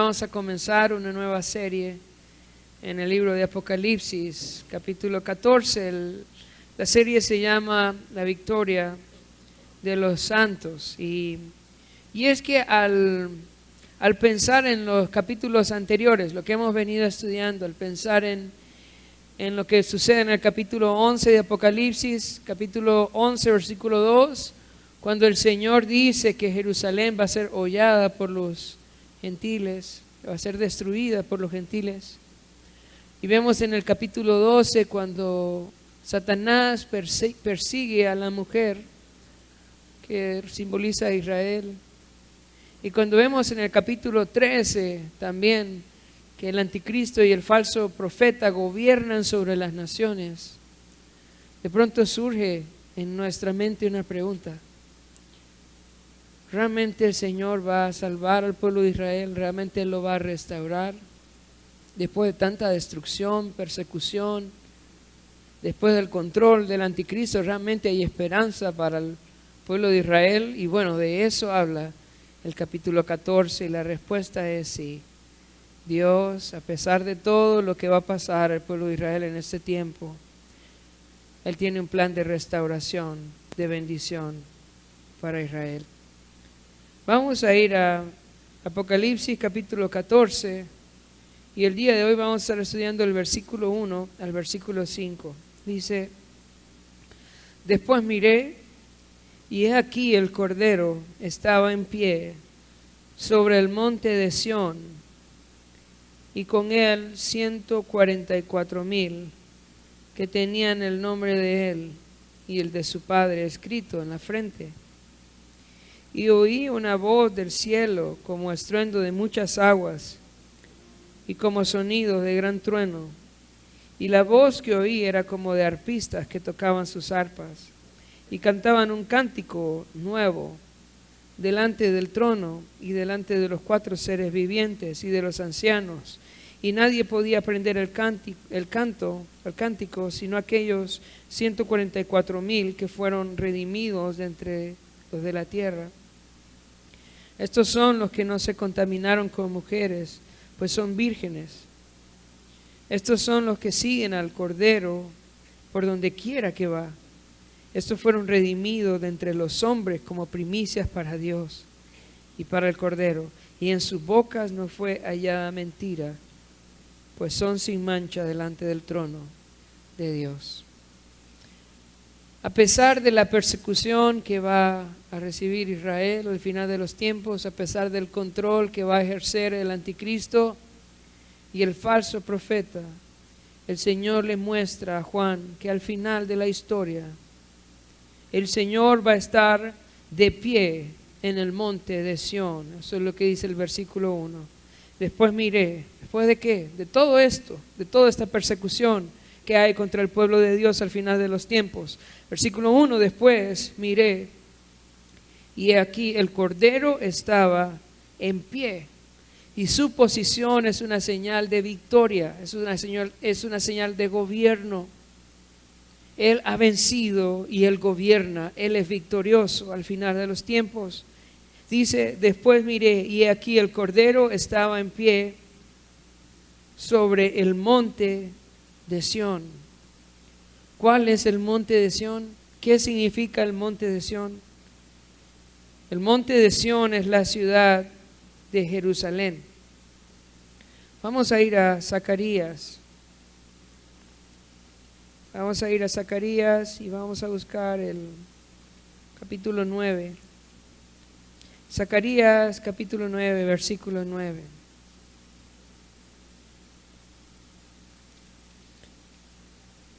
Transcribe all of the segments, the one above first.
vamos a comenzar una nueva serie en el libro de Apocalipsis, capítulo 14. La serie se llama La victoria de los santos. Y es que al pensar en los capítulos anteriores, lo que hemos venido estudiando, al pensar en lo que sucede en el capítulo 11 de Apocalipsis, capítulo 11, versículo 2, cuando el Señor dice que Jerusalén va a ser hollada por los gentiles, va a ser destruida por los gentiles. Y vemos en el capítulo 12 cuando Satanás persigue a la mujer que simboliza a Israel. Y cuando vemos en el capítulo 13 también que el anticristo y el falso profeta gobiernan sobre las naciones, de pronto surge en nuestra mente una pregunta: ¿realmente el Señor va a salvar al pueblo de Israel? ¿Realmente Él lo va a restaurar? Después de tanta destrucción, persecución, después del control del anticristo, ¿realmente hay esperanza para el pueblo de Israel? Y bueno, de eso habla el capítulo 14 y la respuesta es sí. Dios, a pesar de todo lo que va a pasar al pueblo de Israel en este tiempo, Él tiene un plan de restauración, de bendición para Israel. Vamos a ir a Apocalipsis capítulo 14 y el día de hoy vamos a estar estudiando el versículo 1 al versículo 5. Dice: después miré y he aquí el Cordero estaba en pie sobre el monte de Sión, y con él 144,000 que tenían el nombre de él y el de su padre escrito en la frente. Y oí una voz del cielo como estruendo de muchas aguas y como sonido de gran trueno. Y la voz que oí era como de arpistas que tocaban sus arpas y cantaban un cántico nuevo delante del trono y delante de los 4 seres vivientes y de los ancianos. Y nadie podía aprender el cántico, sino aquellos 144,000 que fueron redimidos de entre los de la tierra. Estos son los que no se contaminaron con mujeres, pues son vírgenes. Estos son los que siguen al Cordero por donde quiera que va. Estos fueron redimidos de entre los hombres como primicias para Dios y para el Cordero. Y en sus bocas no fue hallada mentira, pues son sin mancha delante del trono de Dios. A pesar de la persecución que va a recibir Israel al final de los tiempos, a pesar del control que va a ejercer el anticristo y el falso profeta, el Señor le muestra a Juan que al final de la historia el Señor va a estar de pie en el monte de Sión. Eso es lo que dice el versículo 1. Después miré, ¿después de qué? De todo esto, de toda esta persecución que hay contra el pueblo de Dios al final de los tiempos. Versículo 1, después miré y aquí el Cordero estaba en pie y su posición es una señal de victoria, es una señal de gobierno. Él ha vencido y Él gobierna, Él es victorioso al final de los tiempos. Dice, después miré y aquí el Cordero estaba en pie sobre el monte de Sión. ¿Cuál es el monte de Sión? ¿Qué significa el monte de Sión? El monte de Sión es la ciudad de Jerusalén. Vamos a ir a Zacarías. Vamos a ir a Zacarías y vamos a buscar el capítulo 9. Zacarías capítulo 9, versículo 9.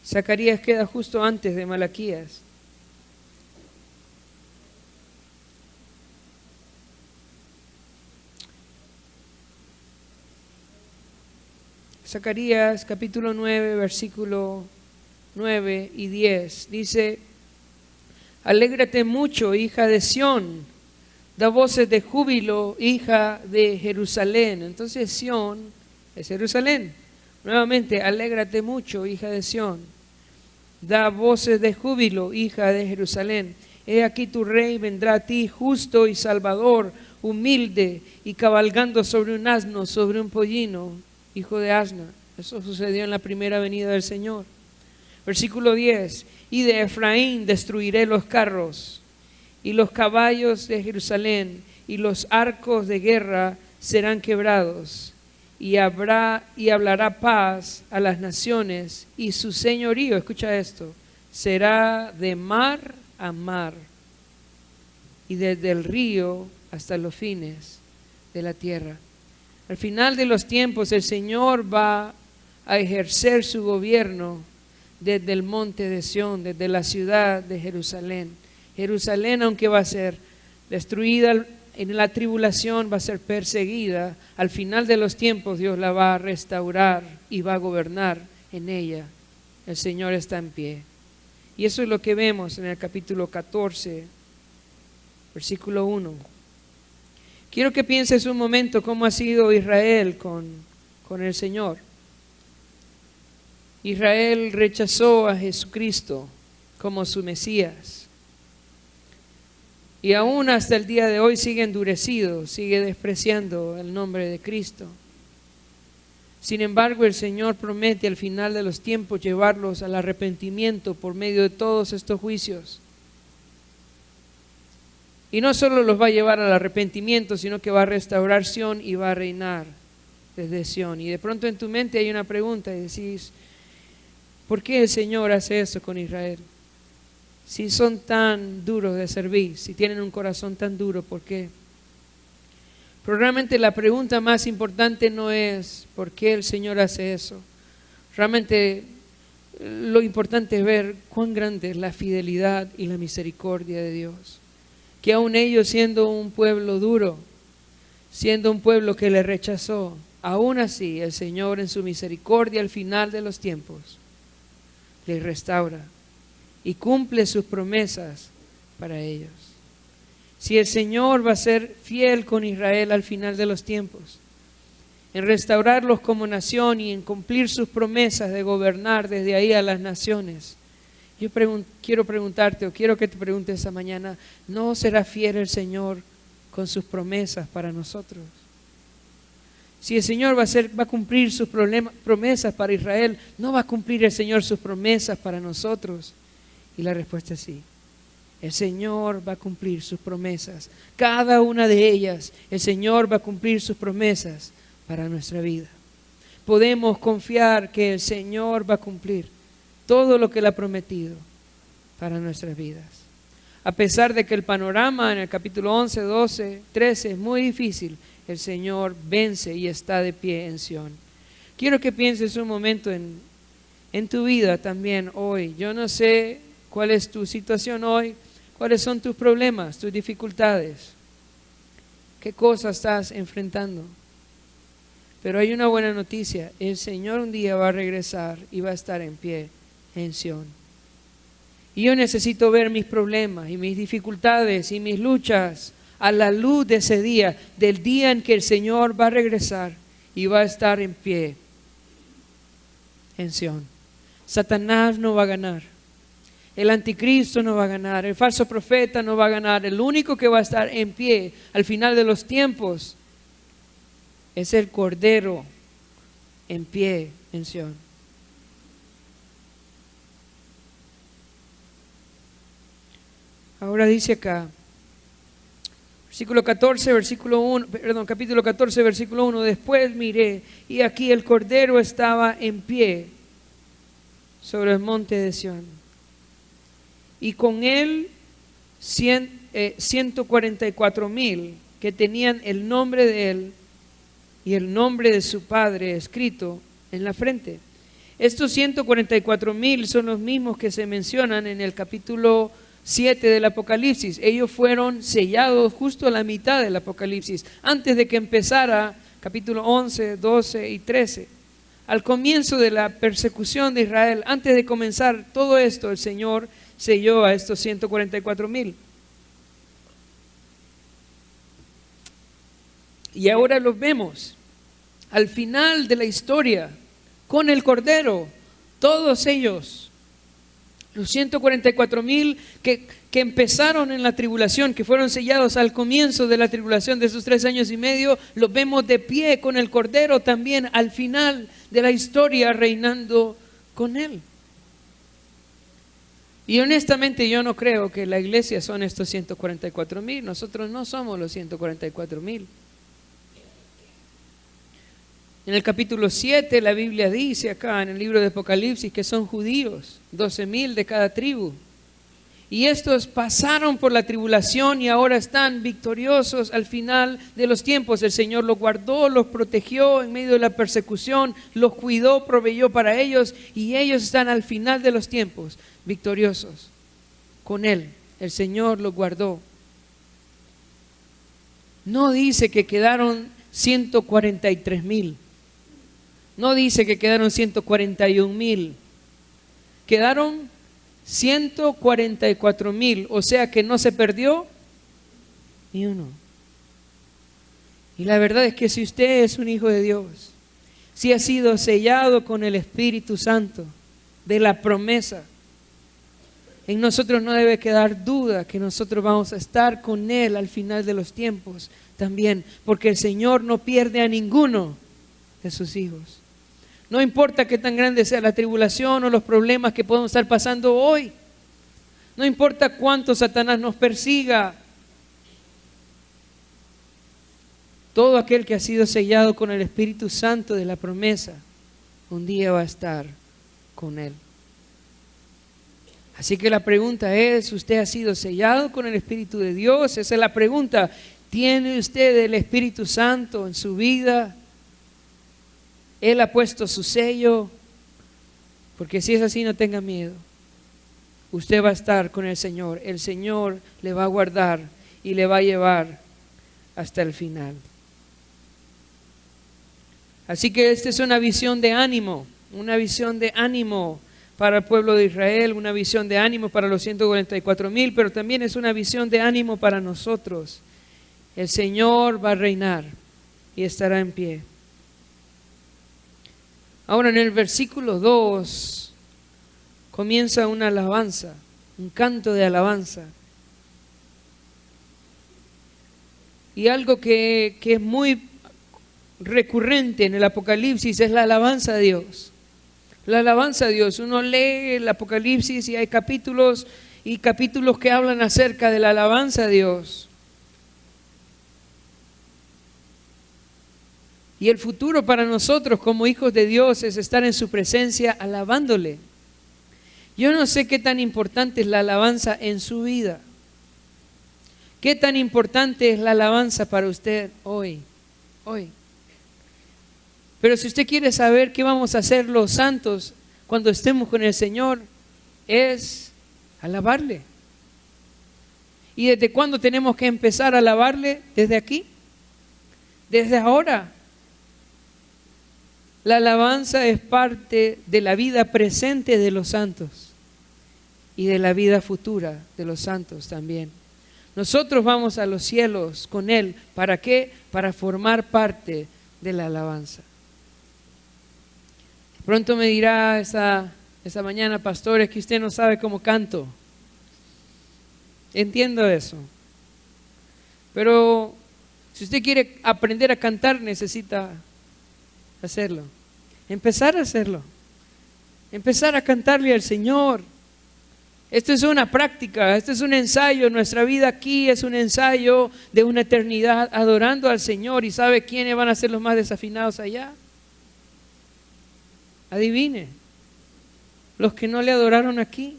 Zacarías queda justo antes de Malaquías. Zacarías capítulo 9, versículo 9 y 10. Dice: alégrate mucho, hija de Sión, da voces de júbilo, hija de Jerusalén. Entonces Sión es Jerusalén. Nuevamente, alégrate mucho, hija de Sión, da voces de júbilo, hija de Jerusalén. He aquí tu rey vendrá a ti, justo y salvador, humilde y cabalgando sobre un asno, sobre un pollino, hijo de asna. Eso sucedió en la primera venida del Señor. Versículo 10, y de Efraín destruiré los carros y los caballos de Jerusalén, y los arcos de guerra serán quebrados, y hablará paz a las naciones, y su señorío, escucha esto, será de mar a mar, y desde el río hasta los fines de la tierra. Al final de los tiempos el Señor va a ejercer su gobierno desde el monte de Sión, desde la ciudad de Jerusalén. Jerusalén, aunque va a ser destruida en la tribulación, va a ser perseguida, al final de los tiempos Dios la va a restaurar y va a gobernar en ella. El Señor está en pie. Y eso es lo que vemos en el capítulo 14, versículo 1. Quiero que pienses un momento cómo ha sido Israel con el Señor. Israel rechazó a Jesucristo como su Mesías. Y aún hasta el día de hoy sigue endurecido, sigue despreciando el nombre de Cristo. Sin embargo, el Señor promete al final de los tiempos llevarlos al arrepentimiento por medio de todos estos juicios. Y no solo los va a llevar al arrepentimiento, sino que va a restaurar Sión y va a reinar desde Sión. Y de pronto en tu mente hay una pregunta y decís, ¿por qué el Señor hace eso con Israel? Si son tan duros de servir, si tienen un corazón tan duro, ¿por qué? Pero realmente la pregunta más importante no es ¿por qué el Señor hace eso? Realmente lo importante es ver cuán grande es la fidelidad y la misericordia de Dios. Que aun ellos siendo un pueblo duro, siendo un pueblo que le rechazó, aún así el Señor en su misericordia al final de los tiempos les restaura y cumple sus promesas para ellos. Si el Señor va a ser fiel con Israel al final de los tiempos, en restaurarlos como nación y en cumplir sus promesas de gobernar desde ahí a las naciones, yo quiero preguntarte, o quiero que te preguntes esta mañana, ¿no será fiel el Señor con sus promesas para nosotros? Si el Señor va a cumplir sus promesas para Israel, ¿no va a cumplir el Señor sus promesas para nosotros? Y la respuesta es sí. El Señor va a cumplir sus promesas. Cada una de ellas, el Señor va a cumplir sus promesas para nuestra vida. Podemos confiar que el Señor va a cumplir todo lo que Él ha prometido para nuestras vidas. A pesar de que el panorama en el capítulo 11, 12, 13 es muy difícil, el Señor vence y está de pie en Sión. Quiero que pienses un momento en tu vida también hoy. Yo no sé cuál es tu situación hoy, cuáles son tus problemas, tus dificultades, qué cosas estás enfrentando. Pero hay una buena noticia, el Señor un día va a regresar y va a estar en pie en Sión. Y yo necesito ver mis problemas y mis dificultades y mis luchas a la luz de ese día, del día en que el Señor va a regresar y va a estar en pie en Sión. Satanás no va a ganar, el anticristo no va a ganar, el falso profeta no va a ganar. El único que va a estar en pie al final de los tiempos es el Cordero en pie en Sión. Ahora dice acá, capítulo 14, versículo 1, después miré y aquí el Cordero estaba en pie sobre el monte de Sión. Y con él 144,000 que tenían el nombre de él y el nombre de su padre escrito en la frente. Estos 144,000 son los mismos que se mencionan en el capítulo 7 del Apocalipsis. Ellos fueron sellados justo a la mitad del Apocalipsis, antes de que empezara capítulo 11, 12 y 13. Al comienzo de la persecución de Israel, antes de comenzar todo esto, el Señor selló a estos 144,000. Y ahora los vemos al final de la historia con el Cordero, todos ellos Los 144,000 que empezaron en la tribulación, que fueron sellados al comienzo de la tribulación de esos 3 años y medio, los vemos de pie con el Cordero también al final de la historia, reinando con Él. Y honestamente yo no creo que la iglesia son estos 144,000. Nosotros no somos los 144,000. En el capítulo 7 la Biblia dice acá en el libro de Apocalipsis que son judíos, 12,000 de cada tribu. Y estos pasaron por la tribulación y ahora están victoriosos al final de los tiempos. El Señor los guardó, los protegió en medio de la persecución, los cuidó, proveyó para ellos y ellos están al final de los tiempos victoriosos con Él. El Señor los guardó. No dice que quedaron 143,000. No dice que quedaron 141,000. Quedaron 144,000, o sea que no se perdió ni uno. Y la verdad es que si usted es un hijo de Dios, si ha sido sellado con el Espíritu Santo de la promesa, en nosotros no debe quedar duda que nosotros vamos a estar con Él al final de los tiempos también, porque el Señor no pierde a ninguno de sus hijos. No importa qué tan grande sea la tribulación o los problemas que podemos estar pasando hoy. No importa cuánto Satanás nos persiga. Todo aquel que ha sido sellado con el Espíritu Santo de la promesa, un día va a estar con Él. Así que la pregunta es, ¿usted ha sido sellado con el Espíritu de Dios? Esa es la pregunta. ¿Tiene usted el Espíritu Santo en su vida? Él ha puesto su sello, porque si es así no tenga miedo. Usted va a estar con el Señor le va a guardar y le va a llevar hasta el final. Así que esta es una visión de ánimo para el pueblo de Israel, una visión de ánimo para los 144,000, pero también es una visión de ánimo para nosotros. El Señor va a reinar y estará en pie. Ahora en el versículo 2 comienza una alabanza, un canto de alabanza. Y algo que es muy recurrente en el Apocalipsis es la alabanza a Dios. La alabanza a Dios. Uno lee el Apocalipsis y hay capítulos que hablan acerca de la alabanza a Dios. Y el futuro para nosotros como hijos de Dios es estar en su presencia alabándole. Yo no sé qué tan importante es la alabanza en su vida. ¿Qué tan importante es la alabanza para usted hoy? Pero si usted quiere saber qué vamos a hacer los santos cuando estemos con el Señor, es alabarle. ¿Y desde cuándo tenemos que empezar a alabarle? ¿Desde aquí? Desde ahora. La alabanza es parte de la vida presente de los santos y de la vida futura de los santos también. Nosotros vamos a los cielos con Él. ¿Para qué? Para formar parte de la alabanza. Pronto me dirá esa mañana, pastor, es que usted no sabe cómo canto. Entiendo eso. Pero si usted quiere aprender a cantar, necesita hacerlo. Empezar a hacerlo. Empezar a cantarle al Señor. Esto es una práctica, esto es un ensayo. Nuestra vida aquí es un ensayo de una eternidad adorando al Señor. ¿Y sabe quiénes van a ser los más desafinados allá? Adivine. Los que no le adoraron aquí.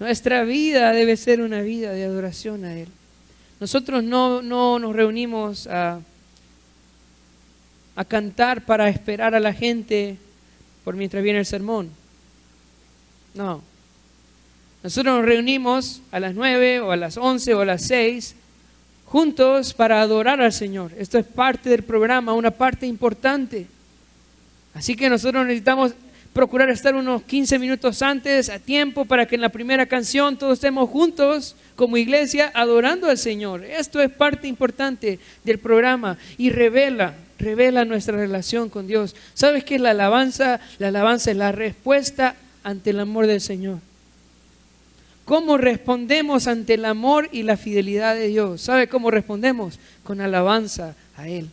Nuestra vida debe ser una vida de adoración a Él. Nosotros no nos reunimos a cantar para esperar a la gente por mientras viene el sermón. No. Nosotros nos reunimos a las 9 o a las 11 o a las 6 juntos para adorar al Señor. Esto es parte del programa, una parte importante. Así que nosotros necesitamos procurar estar unos 15 minutos antes a tiempo para que en la primera canción todos estemos juntos como iglesia adorando al Señor. Esto es parte importante del programa y revela nuestra relación con Dios. ¿Sabes qué es la alabanza? La alabanza es la respuesta ante el amor del Señor? ¿Cómo respondemos ante el amor y la fidelidad de Dios? ¿Sabe cómo respondemos? Con alabanza a Él.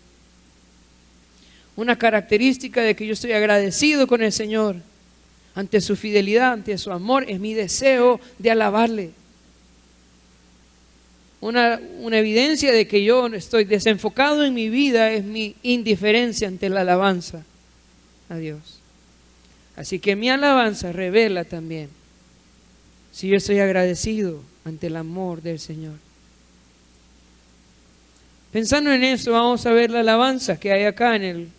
Una característica de que yo estoy agradecido con el Señor ante su fidelidad, ante su amor, es mi deseo de alabarle. Una evidencia de que yo estoy desenfocado en mi vida es mi indiferencia ante la alabanza a Dios. Así que mi alabanza revela también si yo estoy agradecido ante el amor del Señor. Pensando en eso, vamos a ver la alabanza que hay acá en el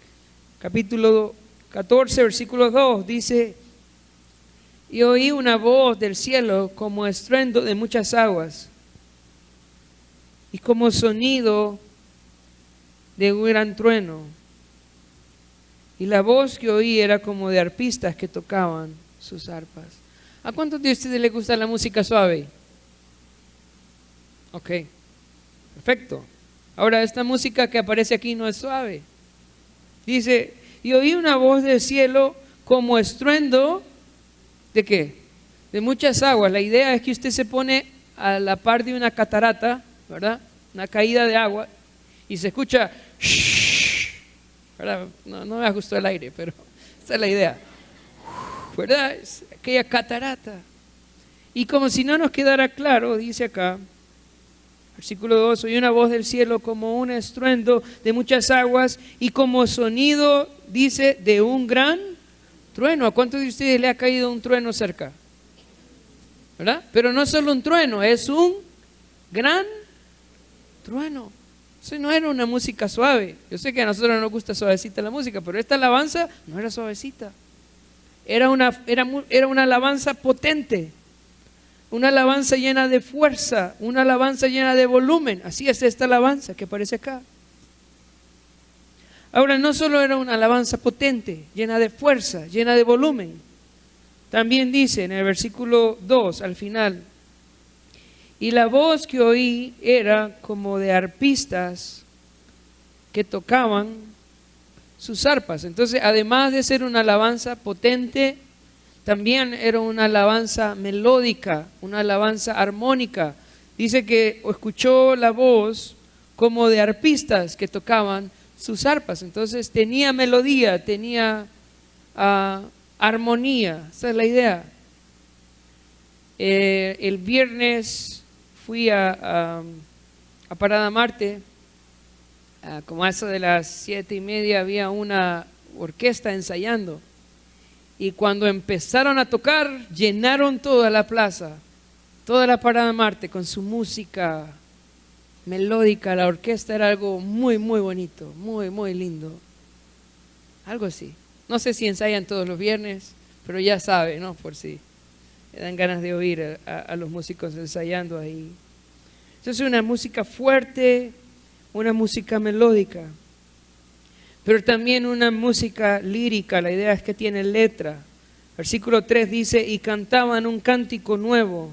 capítulo 14, versículo 2. Dice: y oí una voz del cielo como estruendo de muchas aguas y como sonido de un gran trueno. Y la voz que oí era como de arpistas que tocaban sus arpas. ¿A cuántos de ustedes les gusta la música suave? Ok, perfecto. Ahora, esta música que aparece aquí no es suave. Dice: y oí una voz del cielo como estruendo, ¿de qué? De muchas aguas. La idea es que usted se pone a la par de una catarata, ¿verdad? Una caída de agua, y se escucha shhh, ¿verdad? No me ajustó el aire, pero esta es la idea, ¿verdad? Es aquella catarata. Y como si no nos quedara claro, dice acá, versículo 2: oí una voz del cielo como un estruendo de muchas aguas y como sonido, dice, de un gran trueno. ¿A cuántos de ustedes le ha caído un trueno cerca? ¿Verdad? Pero no solo un trueno, es un gran trueno. Eso no era una música suave. Yo sé que a nosotros no nos gusta suavecita la música, pero esta alabanza no era suavecita. Era una alabanza potente, una alabanza llena de fuerza, una alabanza llena de volumen. Así es esta alabanza que aparece acá. Ahora, no solo era una alabanza potente, llena de fuerza, llena de volumen. También dice en el versículo 2, al final: y la voz que oí era como de arpistas que tocaban sus arpas. Entonces, además de ser una alabanza potente, también era una alabanza melódica, una alabanza armónica. Dice que escuchó la voz como de arpistas que tocaban sus arpas. Entonces tenía melodía, tenía armonía. Esa es la idea. El viernes fui a Parada Marte. Como a eso de las 7:30 había una orquesta ensayando. Y cuando empezaron a tocar, llenaron toda la plaza, toda la Parada Marte con su música melódica. La orquesta era algo muy, muy bonito, muy, muy lindo. Algo así. No sé si ensayan todos los viernes, pero ya sabe, ¿no? Por si me dan ganas de oír a los músicos ensayando ahí. Entonces, una música fuerte, una música melódica, pero también una música lírica. La idea es que tiene letra. Versículo 3 dice: y cantaban un cántico nuevo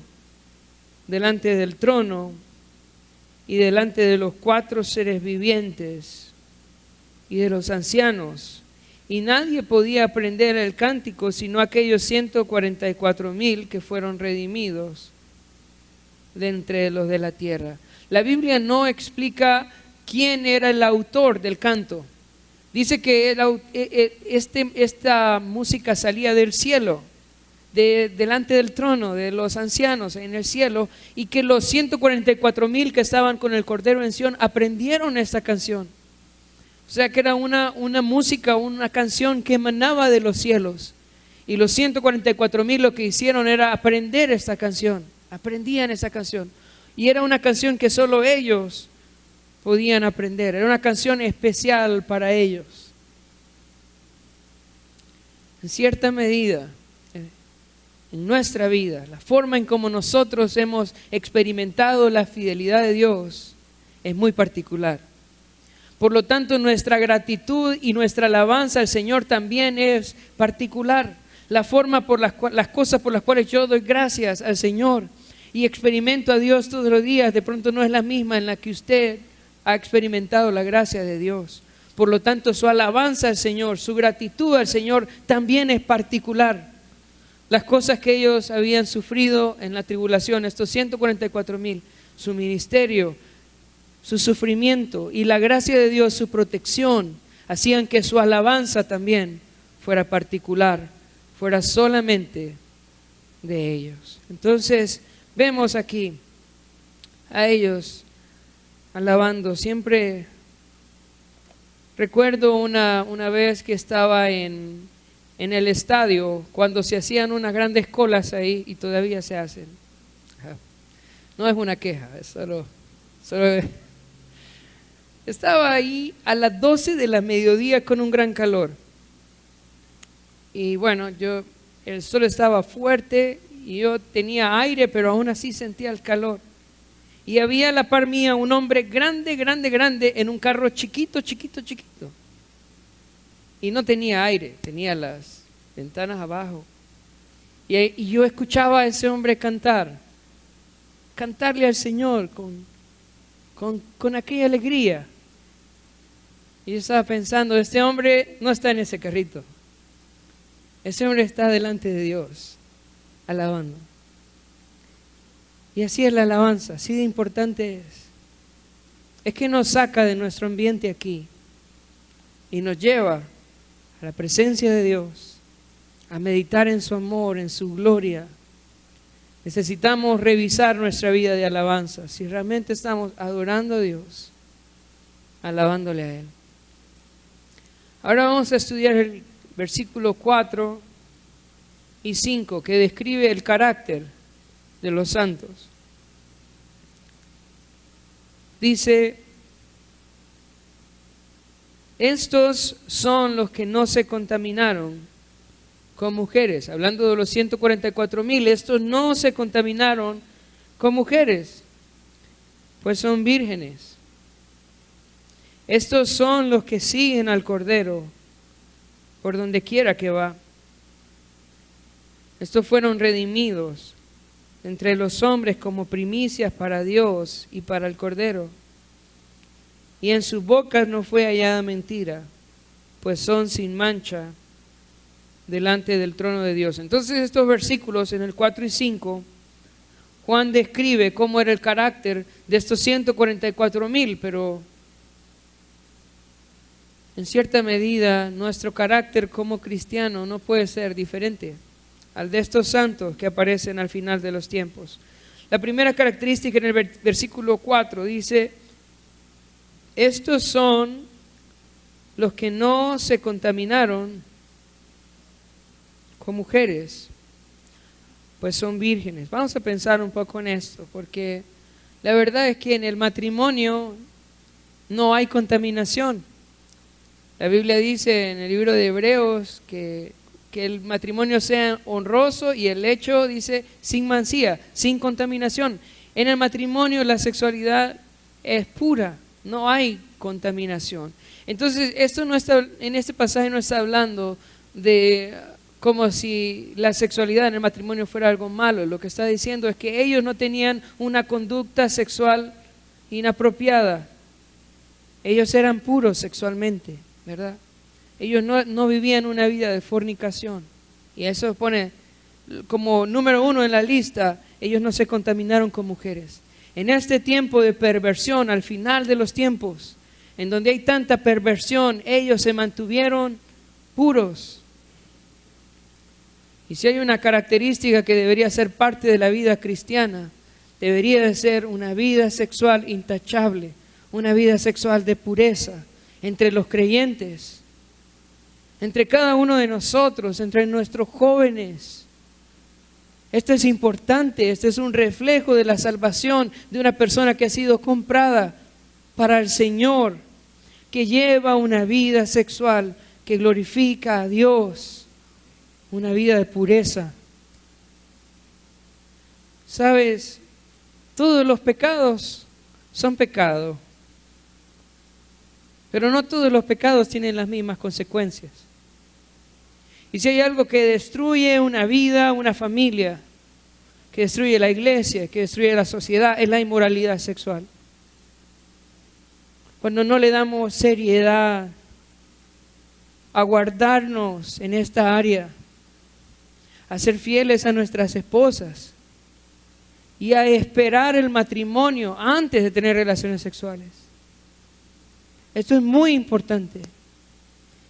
delante del trono y delante de los 4 seres vivientes y de los ancianos. Y nadie podía aprender el cántico sino aquellos 144,000 que fueron redimidos de entre los de la tierra. La Biblia no explica quién era el autor del canto. Dice que esta música salía del cielo, delante del trono de los ancianos en el cielo, y que los 144,000 que estaban con el Cordero en Sión aprendieron esta canción. O sea que era una música, una canción que emanaba de los cielos. Y los 144,000 lo que hicieron era aprender esta canción, aprendían esa canción. Y era una canción que solo ellos podían aprender, era una canción especial para ellos. En cierta medida, en nuestra vida, la forma en como nosotros hemos experimentado la fidelidad de Dios es muy particular. Por lo tanto, nuestra gratitud y nuestra alabanza al Señor también es particular. La forma por las cosas por las cuales yo doy gracias al Señor y experimento a Dios todos los días, de pronto no es la misma en la que usted ha experimentado la gracia de Dios. Por lo tanto, su alabanza al Señor, su gratitud al Señor también es particular. las cosas que ellos habían sufrido en la tribulación, estos 144,000, su ministerio, su sufrimiento y la gracia de Dios, su protección, hacían que su alabanza también fuera particular, fuera solamente de ellos. Entonces vemos aquí a ellos alabando. Siempre recuerdo una vez que estaba en el estadio, cuando se hacían unas grandes colas ahí, y todavía se hacen. No es una queja, es solo estaba ahí a las 12 de la mediodía con un gran calor. Y bueno, el sol estaba fuerte y yo tenía aire, pero aún así sentía el calor. Y había a la par mía un hombre grande en un carro chiquito. Y no tenía aire, tenía las ventanas abajo. Y yo escuchaba a ese hombre cantarle al Señor con aquella alegría. Y yo estaba pensando, este hombre no está en ese carrito. Ese hombre está delante de Dios, alabando. Y así es la alabanza, así de importante es. Es que nos saca de nuestro ambiente aquí y nos lleva a la presencia de Dios, a meditar en su amor, en su gloria. Necesitamos revisar nuestra vida de alabanza, si realmente estamos adorando a Dios, alabándole a Él. Ahora vamos a estudiar el versículo 4 y 5, que describe el carácter de los santos. Dice: estos son los que no se contaminaron con mujeres. Hablando de los 144,000, estos no se contaminaron con mujeres, pues son vírgenes. Estos son los que siguen al Cordero por donde quiera que va. Estos fueron redimidos entre los hombres como primicias para Dios y para el Cordero. Y en sus bocas no fue hallada mentira, pues son sin mancha delante del trono de Dios. Entonces estos versículos en el 4 y 5, Juan describe cómo era el carácter de estos 144,000, pero en cierta medida nuestro carácter como cristiano no puede ser diferente al de estos santos que aparecen al final de los tiempos. La primera característica en el versículo 4 dice: estos son los que no se contaminaron con mujeres, pues son vírgenes. Vamos a pensar un poco en esto, porque la verdad es que en el matrimonio no hay contaminación. La Biblia dice en el libro de Hebreos que el matrimonio sea honroso, y el hecho dice sin mancilla, sin contaminación. En el matrimonio la sexualidad es pura, no hay contaminación. Entonces esto no está, en este pasaje no está hablando de como si la sexualidad en el matrimonio fuera algo malo. Lo que está diciendo es que ellos no tenían una conducta sexual inapropiada. Ellos eran puros sexualmente, ¿verdad? Ellos no vivían una vida de fornicación. Y eso pone como número 1 en la lista: ellos no se contaminaron con mujeres. En este tiempo de perversión, al final de los tiempos, en donde hay tanta perversión, ellos se mantuvieron puros. Y si hay una característica que debería ser parte de la vida cristiana, debería de ser una vida sexual intachable, una vida sexual de pureza entre los creyentes, entre cada uno de nosotros, entre nuestros jóvenes. Esto es importante, este es un reflejo de la salvación de una persona que ha sido comprada para el Señor, que lleva una vida sexual que glorifica a Dios, una vida de pureza. ¿Sabes? Todos los pecados son pecado, pero no todos los pecados tienen las mismas consecuencias. Y si hay algo que destruye una vida, una familia, que destruye la iglesia, que destruye la sociedad, es la inmoralidad sexual. Cuando no le damos seriedad a guardarnos en esta área, a ser fieles a nuestras esposas y a esperar el matrimonio antes de tener relaciones sexuales. Esto es muy importante.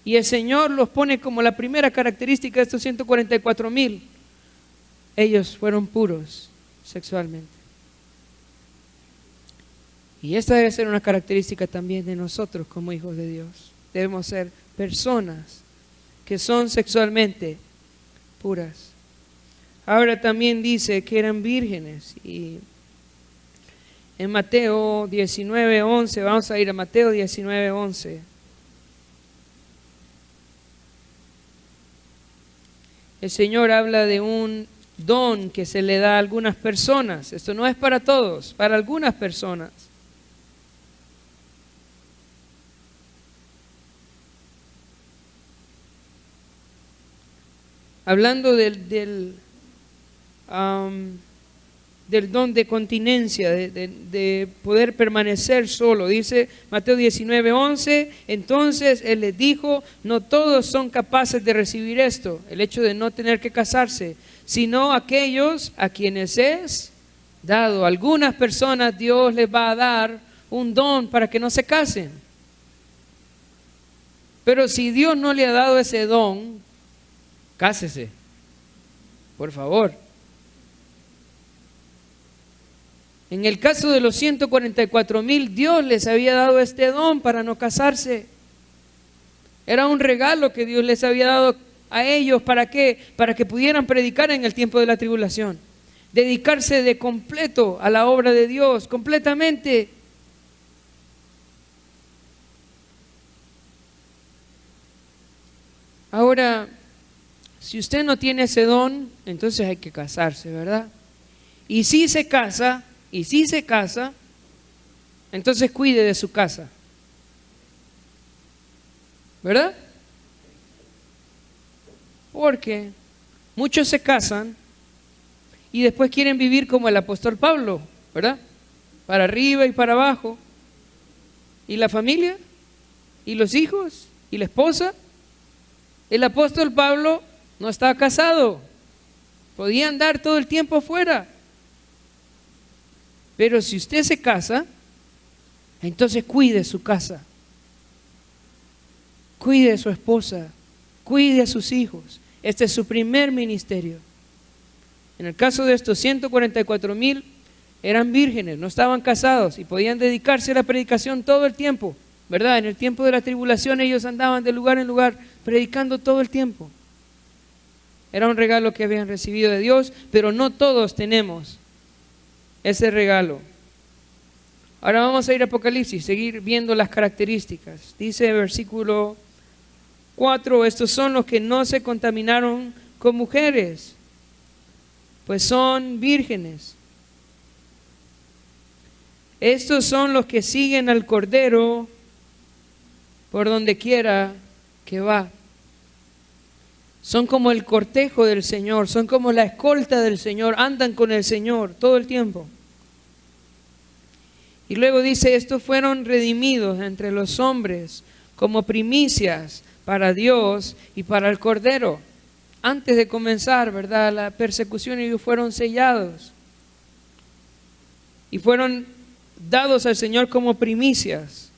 Y el Señor los pone como la primera característica de estos 144,000. Ellos fueron puros sexualmente. Y esta debe ser una característica también de nosotros como hijos de Dios. Debemos ser personas que son sexualmente puras. Ahora también dice que eran vírgenes. Y en Mateo 19:11, vamos a ir a Mateo 19:11. El Señor habla de un don que se le da a algunas personas. Esto no es para todos, para algunas personas. Hablando del don de continencia, de poder permanecer solo. Dice Mateo 19:11, entonces Él les dijo, no todos son capaces de recibir esto, el hecho de no tener que casarse, sino aquellos a quienes es dado. Algunas personas Dios les va a dar un don para que no se casen. Pero si Dios no le ha dado ese don, cásese, por favor. En el caso de los 144,000, Dios les había dado este don para no casarse. Era un regalo que Dios les había dado a ellos. ¿Para qué? Para que pudieran predicar en el tiempo de la tribulación. Dedicarse de completo a la obra de Dios, completamente. Ahora, si usted no tiene ese don, entonces hay que casarse, ¿verdad? Y si se casa, entonces cuide de su casa, ¿verdad? Porque muchos se casan y después quieren vivir como el apóstol Pablo, ¿verdad? Para arriba y para abajo. ¿Y la familia? ¿Y los hijos? ¿Y la esposa? El apóstol Pablo no estaba casado, podía andar todo el tiempo afuera. Pero si usted se casa, entonces cuide su casa, cuide a su esposa, cuide a sus hijos. Este es su primer ministerio. En el caso de estos 144,000, eran vírgenes, no estaban casados y podían dedicarse a la predicación todo el tiempo, ¿verdad? En el tiempo de la tribulación ellos andaban de lugar en lugar predicando todo el tiempo. Era un regalo que habían recibido de Dios, pero no todos tenemos ese regalo. Ahora vamos a ir a Apocalipsis, seguir viendo las características. Dice versículo 4, estos son los que no se contaminaron con mujeres, pues son vírgenes. Estos son los que siguen al Cordero por donde quiera que va. Son como el cortejo del Señor, son como la escolta del Señor, andan con el Señor todo el tiempo. Y luego dice, estos fueron redimidos entre los hombres como primicias para Dios y para el Cordero. Antes de comenzar, ¿verdad?, la persecución, ellos fueron sellados y fueron dados al Señor como primicias.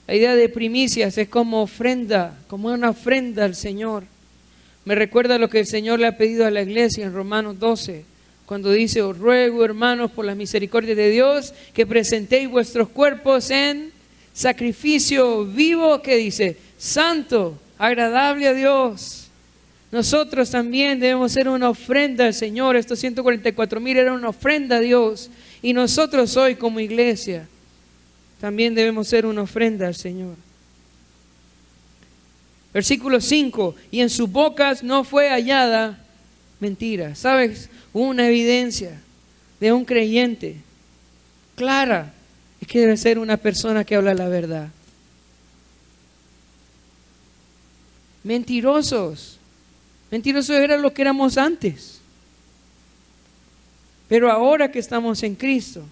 La idea de primicias es como ofrenda, como una ofrenda al Señor. Me recuerda lo que el Señor le ha pedido a la iglesia en Romanos 12, cuando dice, os ruego, hermanos, por las misericordias de Dios, que presentéis vuestros cuerpos en sacrificio vivo, que dice, santo, agradable a Dios. Nosotros también debemos ser una ofrenda al Señor. Estos 144,000 eran una ofrenda a Dios. Y nosotros hoy como iglesia también debemos ser una ofrenda al Señor. Versículo 5, y en sus bocas no fue hallada mentira. ¿Sabes? Una evidencia de un creyente clara es que debe ser una persona que habla la verdad. Mentirosos era lo que éramos antes. Pero ahora que estamos en Cristo,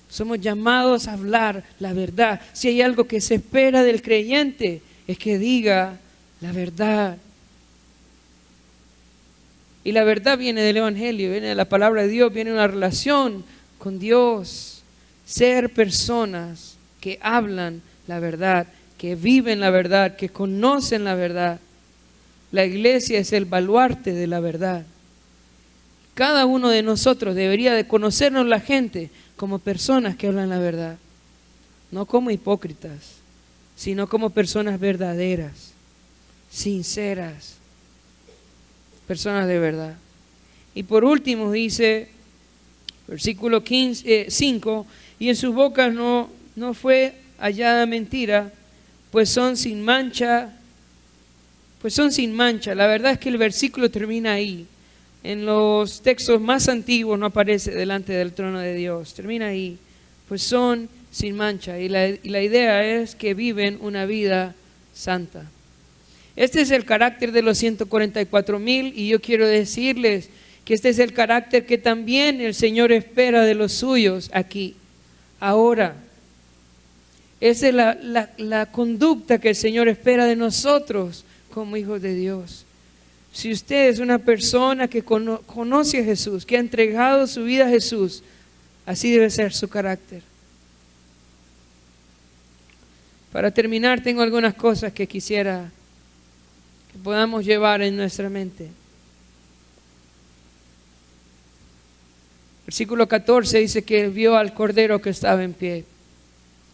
somos llamados a hablar la verdad. Si hay algo que se espera del creyente, es que diga la verdad. Y la verdad viene del Evangelio, viene de la palabra de Dios, viene de una relación con Dios. Ser personas que hablan la verdad, que viven la verdad, que conocen la verdad. La iglesia es el baluarte de la verdad. Cada uno de nosotros debería de conocernos la gente como personas que hablan la verdad. No como hipócritas, sino como personas verdaderas, sinceras, personas de verdad. Y por último dice, versículo 5, y en sus bocas no fue hallada mentira, pues son sin mancha. La verdad es que el versículo termina ahí. En los textos más antiguos no aparece delante del trono de Dios. Termina ahí. Pues son sin mancha. Y la idea es que viven una vida santa. Este es el carácter de los 144,000 y yo quiero decirles que este es el carácter que también el Señor espera de los suyos aquí, ahora. Esa es la conducta que el Señor espera de nosotros como hijos de Dios. Si usted es una persona que conoce a Jesús, que ha entregado su vida a Jesús, así debe ser su carácter. Para terminar, tengo algunas cosas que quisiera que podamos llevar en nuestra mente. Versículo 14 dice que vio al Cordero que estaba en pie.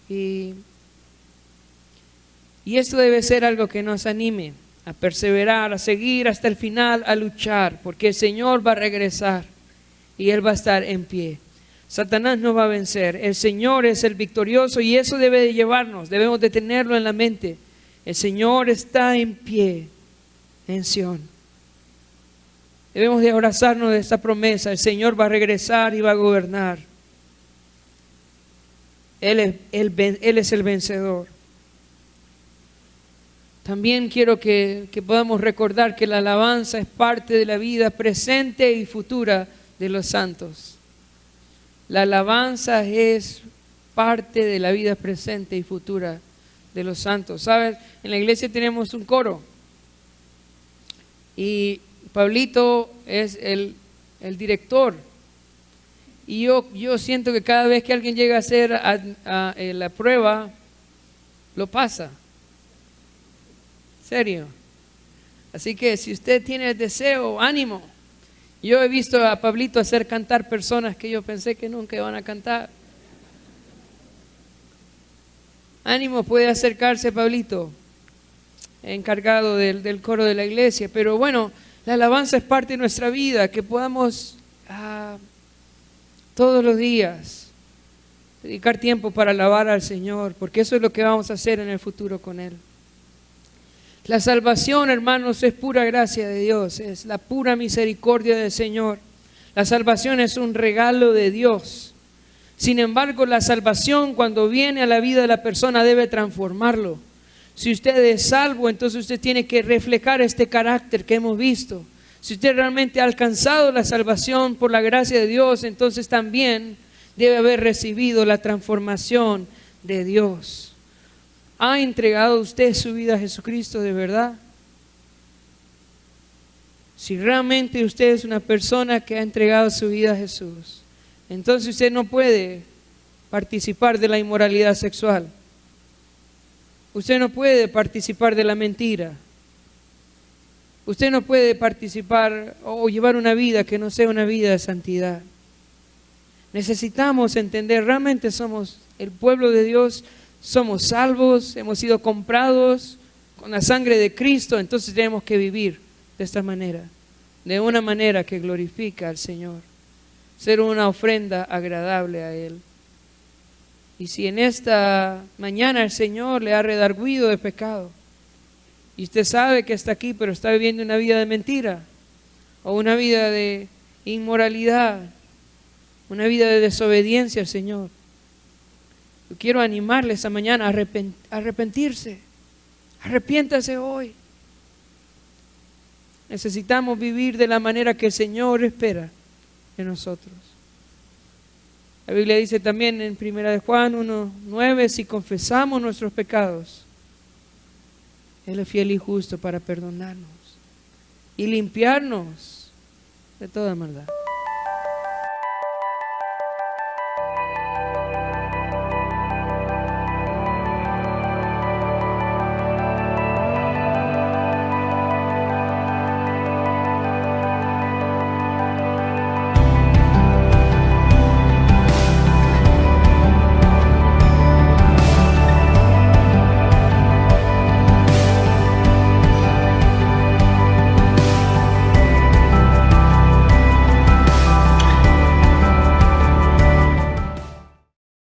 Y esto debe ser algo que nos anime a perseverar, a seguir hasta el final, a luchar, porque el Señor va a regresar y Él va a estar en pie. Satanás no va a vencer, el Señor es el victorioso y eso debe de llevarnos, debemos de tenerlo en la mente. El Señor está en pie en Sión. Debemos de abrazarnos de esta promesa, el Señor va a regresar y va a gobernar. Él es el vencedor. También quiero que podamos recordar que la alabanza es parte de la vida presente y futura de los santos. La alabanza es parte de la vida presente y futura de los santos. ¿Sabes? En la iglesia tenemos un coro y Pablito es el director. Y yo siento que cada vez que alguien llega a hacer la prueba, lo pasa. Serio. Así que si usted tiene el deseo, ánimo. Yo he visto a Pablito hacer cantar personas que yo pensé que nunca iban a cantar. Ánimo, puede acercarse Pablito, encargado del coro de la iglesia. Pero bueno, la alabanza es parte de nuestra vida, que podamos todos los días dedicar tiempo para alabar al Señor, porque eso es lo que vamos a hacer en el futuro con Él. La salvación, hermanos, es pura gracia de Dios, es la pura misericordia del Señor. La salvación es un regalo de Dios. Sin embargo, la salvación cuando viene a la vida de la persona debe transformarlo. Si usted es salvo, entonces usted tiene que reflejar este carácter que hemos visto. Si usted realmente ha alcanzado la salvación por la gracia de Dios, entonces también debe haber recibido la transformación de Dios. ¿Ha entregado usted su vida a Jesucristo de verdad? Si realmente usted es una persona que ha entregado su vida a Jesús, entonces usted no puede participar de la inmoralidad sexual. Usted no puede participar de la mentira. Usted no puede participar o llevar una vida que no sea una vida de santidad. Necesitamos entender, realmente somos el pueblo de Dios, somos salvos, hemos sido comprados con la sangre de Cristo, entonces tenemos que vivir de esta manera, de una manera que glorifica al Señor, ser una ofrenda agradable a Él. Y si en esta mañana el Señor le ha redarguido de pecado, y usted sabe que está aquí, pero está viviendo una vida de mentira, o una vida de inmoralidad, una vida de desobediencia al Señor, yo quiero animarle esta mañana a arrepentirse. Arrepiéntase hoy. Necesitamos vivir de la manera que el Señor espera de nosotros. La Biblia dice también en 1 Juan 1:9, si confesamos nuestros pecados, Él es fiel y justo para perdonarnos y limpiarnos de toda maldad.